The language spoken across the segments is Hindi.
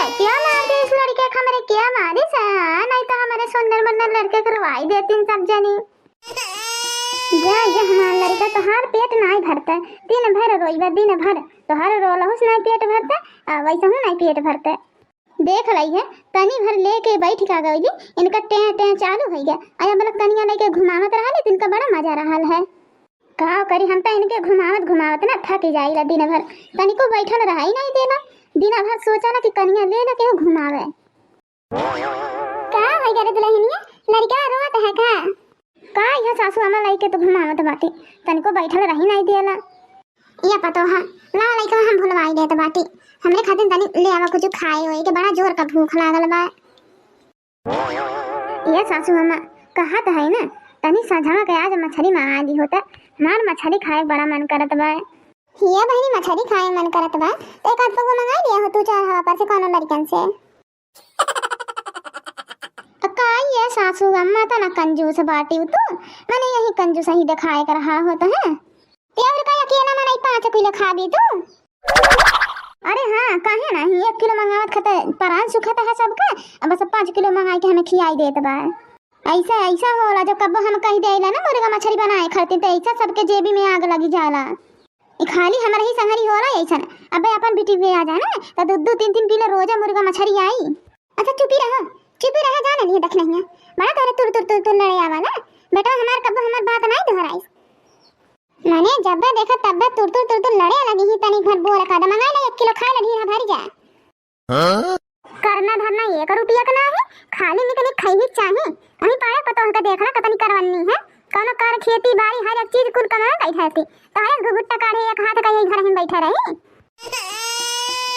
क्या मारती इस लड़के का, हमारे क्या मारी सा, नहीं तो हमारे सुंदर बंदर लड़के करवाई देती सब जनी। जा हमारा लड़का तो हर पेट नहीं भरता, दिन भर रोइबा दिन भर तो हर रोलहुस नहीं पेट भरता, वैसे हूँ नहीं पेट भरता। देख रही है तनी भर लेके बैठ का गई, इनका टे टे चालू हो गया। आया बलक तनिया लेके घुमावत रहा तो इनका बड़ा मजा रहा है। का करी हम तो इनके घुमावत घुमावत ना थक जाइला, दिन भर तनी को बैठल रहा ही नहीं देना, दिन भर सोचा ना कि कनिया ले ना के घुमावे। का हो गया रे दुल्हनिया, लड़का रोत है का यह सासू अम्मा लइके तो घुमावत बाटी, तनी को बैठल रही नहीं देला। या पतो है ला लइका हम भुलवाई देत बाटी, हमरे खातिर तनी ले आवा कुछ खाए होए के बड़ा जोर का भूख लागल बा। ये सासू अम्मा कहत है ना तनी सझवा के आज मछली मंगा दी होता, हमार मछली खाए बड़ा मन करत बा। हिया बहनी मछली खाए मन करत बा तो एक आध पगो मंगा लिया हो तू चार हवा पर से कोनो लड़कन से। का ये सासू अम्मा तो ना कंजूस बाटी तू, मैंने यही कंजूस ही दिखाए कर रहा होता है। तेवर का अकेला मनाई 5 किलो खा भी तू। अरे हाँ काहे नहीं, 1 किलो मंगावत खते परान सुखता है सबका, अब बस 5 किलो मंगाई के हमें खियाई देत बा। ऐसा होला जब कब हम कह देला ना मुर्गा मछली बनाए खातिर तो ऐसा सबके जेबी में आग लगी जाला। खाली हमारे ही संगरी होला ऐसा। अबे अपन बेटी पे आ जाए ना तो 2-2 3-3 किलो रोजा मुर्गा मछली आई। अच्छा चुपी रहा जाने लिए देख नहीं बड़ा तारे तुर लड़े आवा ना बेटा, हमार कब हमार बात नहीं दोहराई। मैंने जब देखा तब तुर लड़े लगी ही तनी घर बोल का मंगा ले 1 किलो खा लगी है भर जा। करना धरना 1 रुपया का ना है, खाली निकले खाई ही चाहे वही पाड़े पतो का देखना कतनी करवन्नी है कोनो कर खेती बाड़ी हर एक चीज कुल कमा बैठा थी तो हर घुघुट्टा काढ़े एक हाथ का यही घर में बैठा रही।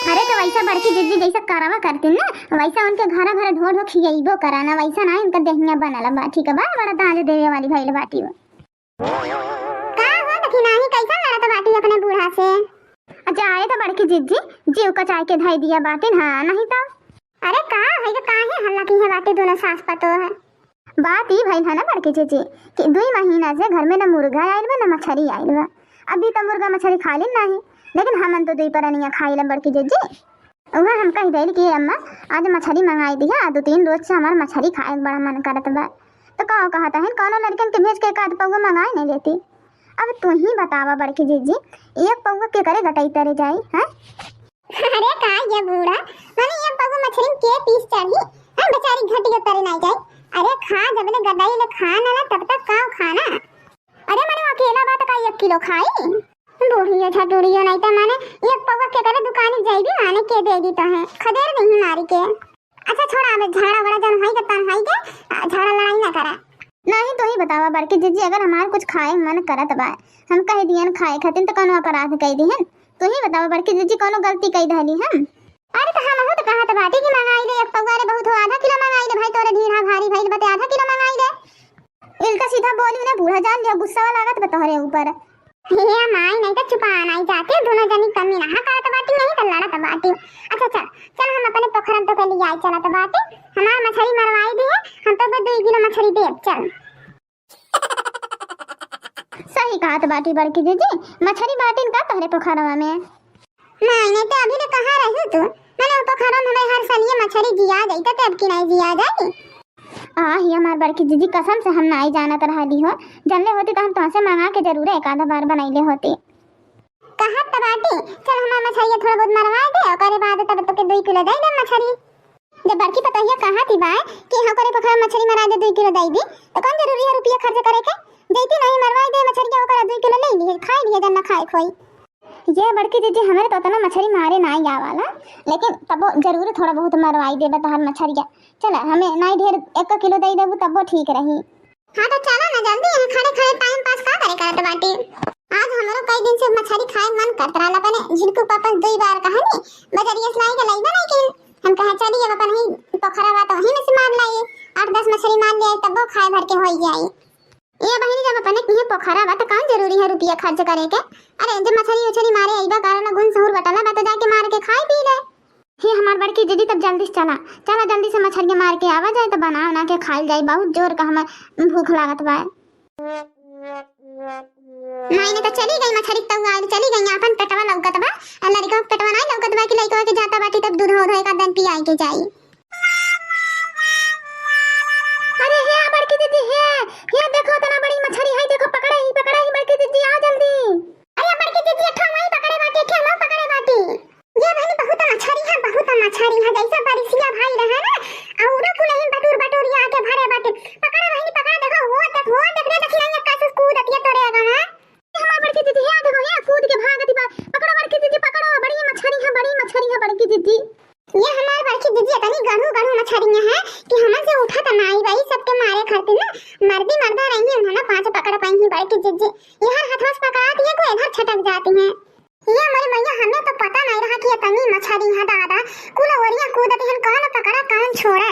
अरे तो वैसा बड़की जिद्दी जैसा करावा करती ना वैसा उनके घर भर ढो खियाइबो कराना, वैसा ना उनका देहनिया बनला बाठी का बड़ा दाज देवे वाली भइल बाटी वो। का हो देखी नाही कैसा लड़त बाटी अपने बूढ़ा से। अच्छा आए तो बड़की जिद्दी जीव का चाय के धाई दिया बाटी हां नहीं तो। अरे का है कि काहे हल्ला की है बाटी दोनों सास पतो है। बात ही भइल है ना बड़की जीजी कि 2 महीना से घर में ना मुर्गा आइल बा ना मछली आइल बा। अभी तो मुर्गा मछली खा लेन नहीं, लेकिन हमन तो 2 परनिया खाइला बड़की जीजी। वह हम कह देली कि अम्मा आज मछली मंगाई दिया 2-3 रोज से हमार मछली खाए बड़ा मन करत बा। तो का कहता है कोनो लड़कन के भेज के एक आध पौवा मंगाए नहीं लेती। अब तू ही बतावा बड़की जीजी 1 पौवा के करे गटाई तरे जाई हैं। अरे का ये बूढ़ा माने 1 पौवा मछली के पीस चढ़ी हम बेचारी घटियो तरे नहीं जाई। अरे खा जब ने गदाई ले खाना ना तब तक का खाना। अरे माने अकेला बात का 1 किलो खाई बूढ़िया छटूड़िया नहीं तो माने 1 पौवा के करे दुकान जाईबी माने के देगी तो है खदेर नहीं मारी के। अच्छा छोड़ा अब झाड़ा बड़ा जन है के हाई के झाड़ा लड़ाई ना करा। नहीं तो ही बतावा बड़की जीजी अगर हमार कुछ खाए मन करत बा हम कह दियन खाए खातिर तो कोनो अपराध कह दिहन। तो ही बतावा बड़की जीजी कोनो गलती कह दहली हम। अरे तो हम हो तो कहत बाटी की मंगाई ले 1 पौवा रे बहुत हो आधा किलो मंगाई ले भाई तोरे ढीढ़ा भारी भइल बते आधा किलो मंगाई ले। इनका सीधा बोली ना बूढ़ा जान लिया गुस्सा लागत बा तोहरे ऊपर। हे माई नहीं तो छुपा नहीं जाते दोनों जनी कमी ना करत बाटी नहीं तो लड़त बाटी। अच्छा चल हम अपने पोखरन तो के लिए आई चलत बाटी, हमार मछली मरवाई दी है हम तो 2 किलो मछली देब चल। सही कहत बाटी बड़की जीजी मछली बाटिन का तोहरे पोखरवा में। नहीं तो अभी ने कहां रही तू, मैंने पोखरवा में हर साल ये मछली जिया जाई तो अब की नहीं जिया जाई। ही हमार बड़की जीजी कसम से हम नहीं जानत रहली हो, जानले होती तो हम तुमसे मंगा के जरूर एक आधा बार बनाइले होती। कहत बाटी चल हमार मछली थोड़ा बहुत मरवा दे और करे बाद तब तो के 2 किलो दे दे मछली। जब बड़की पतैया कहा थी बा कि हां करे पोखर मछली मरा दे 2 किलो दे दी तो कौन जरूरी है रुपया खर्च करे के, जैती नहीं मरवाई दे मछली के ओकरा 2 किलो ले ली खाई लिए जन्ना खाए खोई। ये बड़की जीजी हमारे तो तना मछली मारे ना या वाला, लेकिन तब जरूर थोड़ा बहुत मरवाई देबे तो हर मछलिया चल हमें नहीं ढेर 1 किलो दे देबू तब ठीक रही। हां तो चला ना जल्दी यहां खड़े खड़े टाइम पास का करे करत बाटी। आज हमरो कई दिन से मछली खाए मन करत रहला बने झिनकू पापा 2 बार कहानी बजरिया से लाई के लाई बने कि हम कहा चलिए अपन ही पोखरा बात वही में से मार लाइए 8-10 मछली मार ले तब खाए भर के होई जाई। ये बहनी जब अपने किए पोखरा बात कौन जरूरी है रुपया खर्च करे के। अरे जब मछली उछली मारे आइबा कारण गुण सहूर बटला बा तो जाके मार के खाए पी ले। हे हमार बड़की दीदी तब जल्दी चला जल्दी से मछली मार के आवा जाए तो बना बना के खाई जाए, बहुत जोर का हमें भूख लागत बा। नहीं तो चली गई मछली तब आई चली गई अपन पेटवा लौकत बा, लड़का पेटवा नहीं लौकत बा कि लड़का के जाता बाटी तब दूध हो एक आध दिन पी आई मछली है बड़की दीदी? ये हमार बड़की दीदी इतनी गढ़ू गढ़ू मछलियां हैं कि हमन से उठा त नाई भाई सबके मारे खातिर ना मर्दी मर्दा रही है ना पांच पकड़ पाई ही बड़की दीदी। ये हर हाथ से पकड़ाती है को इधर छटक जाती हैं। ये हमारी मैया हमें तो पता नहीं रहा कि इतनी मछली है दादा कुल ओरिया कूदती हैं कौन पकड़ा कौन छोड़ा।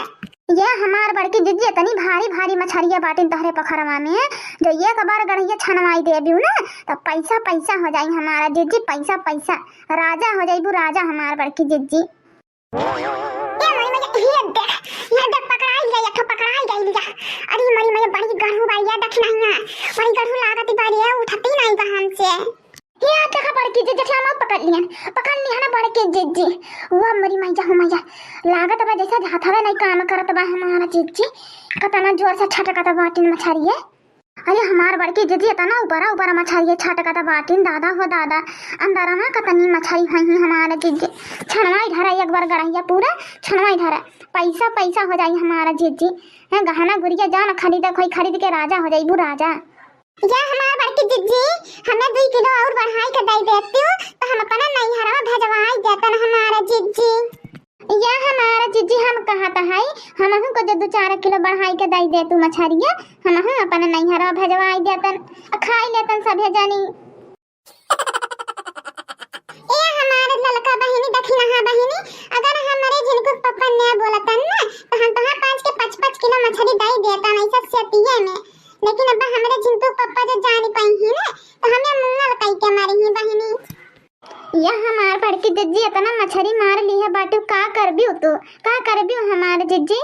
ये हमार बड़की दीदी इतनी भारी भारी मछलियां बाटिन तहरे पखरवा में जो एक बार गढ़िया छनवाई देबू ना तो पैसा पैसा हो जाई हमारा दीदी पैसा पैसा राजा हो जाइबू राजा हमार बड़की दीदी। ये देख पकड़ाई गई एक पकड़ाई गई लिया। अरे मरी मैं बड़ी गढ़ू बाई देख नहीं है बड़ी गढ़ू लागत बाड़ी है उठती नहीं बा हमसे। ये देखा बड़की दीदी हम पकड़ लिया ना बड़की दीदी। वो मरी मैया हो मैया लागत बा जैसा हाथवे नहीं काम करत बा हमारा दीदी कतना जोर से छटकत बाटिन मछली है। अरे हमार बड़की दीदी इतना ऊपरा ऊपरा मछली छटकत बाटिन दादा हो दादा अंदर में कतनी मछली है हमारा दीदी। छनवाई धरा एक बार गड़ैया पूरा छनवाई धरा पैसा पैसा हो जाई हमारा दीदी। है गहना गुड़िया जान खरीद कोई खरीद के राजा हो जाइबू राजा। या हमार बड़की दीदी हमें 2 किलो और बढ़ाई के दे देती हो तो हम अपना नहीं हरवा भेजवाई देतन हमारा दीदी। या हमारा दीदी हम कहता है हम को जो 2-4 किलो बढ़ाई के दे दे तू मछलिया हम अपना नहीं हरवा भेजवाई देतन खाई लेतन सभे जानी। ए हमारे ललका बहिनी दखिना हा बहिनी अगर हमारे जिनको पप्पा ने बोलतन ना तो हम तहां 5 के 5 किलो मछली दे देतन ऐसा सेतिये में। लेकिन अब हमारे जिनको पप्पा जो जानी पाई ही ना तो हमें मुंगल कई के मारी ही बहिनी। यह हमार बड़की दीदी इतना मछली मार ली है बाटू का करबी तू का करबी हमारे दीदी।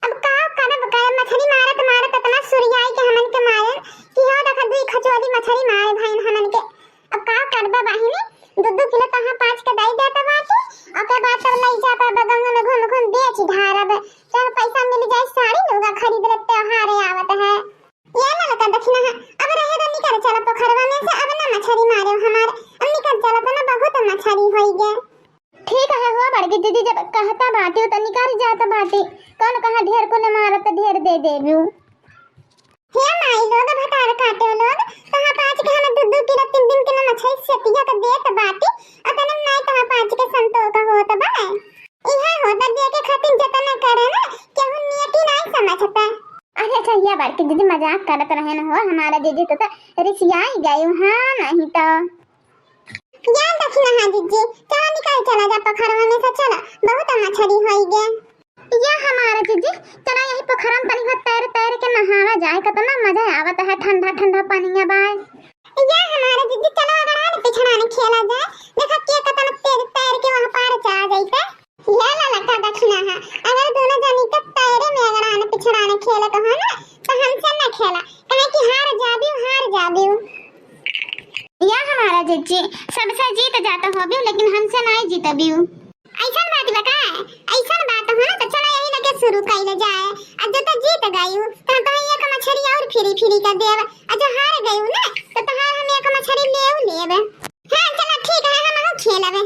अब का करब का मछली मारत मारत इतना सुरियाई के हमन के मारे कि हो देखा 2 खचोली मछली मारे भाई हमन के। अब का करबा बहिनी 2-2 किलो तहां 5 के दे देता बाकी ओके बाद तब लई जाता बगंगा में घूम घूम बेच धारब चल पैसा मिल जाए साड़ी लूगा खरीद ले त्योहार आवत है। ये ना लगा दखना है अब रहे तो निकल चला पोखरवा में से अब ना मछली मारे हमार अब निकल चला तो ना बहुत मछली होई गे। ठीक है हुआ बड़की दीदी जब कहता बाटी तो निकल जाता बाटी कौन कहा ढेर को ले मारत ढेर दे देबू। हे माई लोग भतार काटे लोग तहां 5 के हमें 2-2 किलो 3 किलो मछली सेतिया के देत बाटी अतन नहीं तहां 5 के संतोष होत बा। इहा होता दे के खातिर जतना करे ना केहू नियति नहीं समझता। अरे अच्छा ये बड़की दीदी मजाक करत रहे न हो हमारा दीदी तो रिसियाई गई हां नहीं तो या दखना हां दीदी चला निकल चला जा पोखरवा में से चला बहुत मछली होई गे। या हमारा दीदी चला यही पोखरा में पानी तैर तैर के नहावा जाए कितना मजा आवत है ठंडा ठंडा पानी है बाय। या हमारा दीदी चलो अगर आने पिछड़ाने खेला जाए देखा के कितना तैर तैर के वहां पार जा जाइते। ले ला लगा दखना है अगर दोनों जनी के तैरे में अगर आने पिछड़ाने खेले तो है ना तो हमसे ना खेला कहे कि हार जाबी। या हमारा दीदी सबसे जीत जाता हो भी लेकिन हमसे नहीं जीतबी। ऐसा बात बका ऐसा बात हो ना तो चला यही लगे शुरू कइले जाए आज तो जीत गई तो एक मछली और फ्री का देव आज हार गई ना तो तहां हम एक मछली लेब। हां चला ठीक है हम खेलबे।